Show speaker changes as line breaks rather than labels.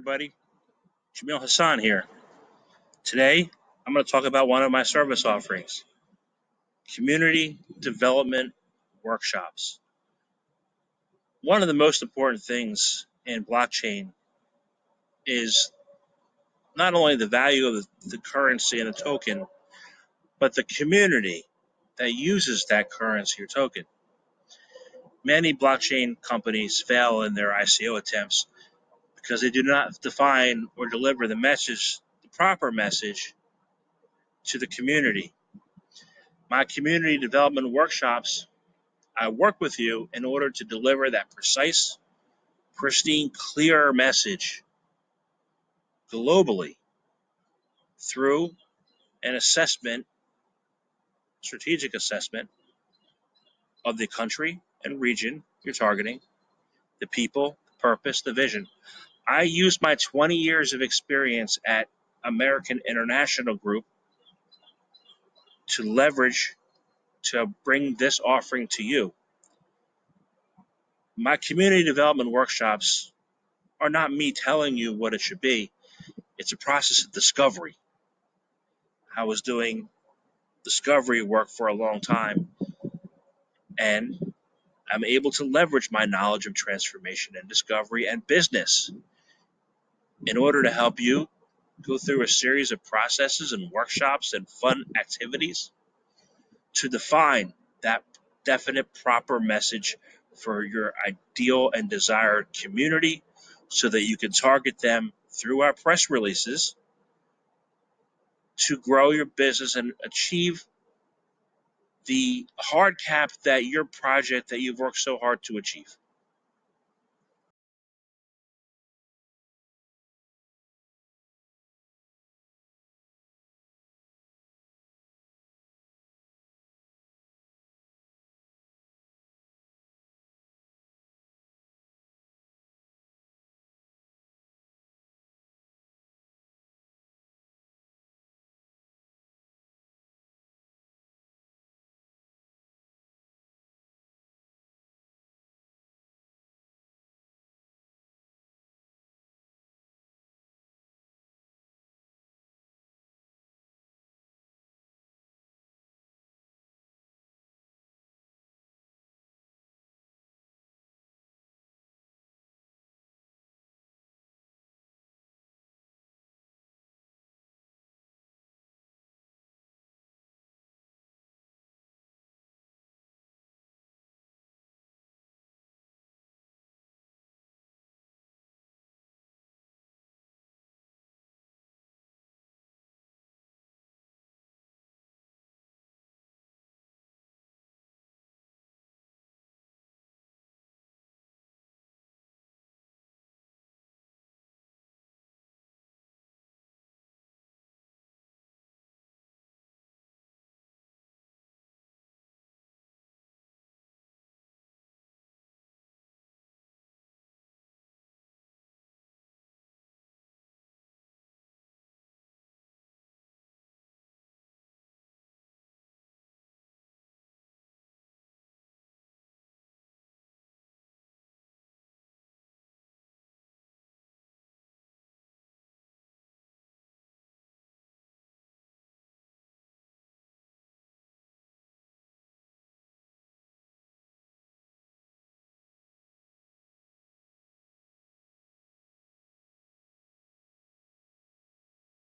everybody. Jamil Hasan here. Today, I'm going to talk about one of my service offerings, community development workshops. One of the most important things in blockchain is not only the value of the currency and the token, but the community that uses that currency or token. Many blockchain companies fail in their ICO attempts because they do not define or deliver the proper message to the community. My community development workshops, I work with you in order to deliver that precise, pristine, clear message globally through an assessment, strategic assessment of the country and region you're targeting, the people, the purpose, the vision. I use my 20 years of experience at American International Group to leverage to bring this offering to you. My community development workshops are not me telling you what it should be. It's a process of discovery. I was doing discovery work for a long time, and I'm able to leverage my knowledge of transformation and discovery and business in order to help you go through a series of processes and workshops and fun activities to define that definite, proper message for your ideal and desired community so that you can target them through our press releases to grow your business and achieve the hard cap that your project that you've worked so hard to achieve.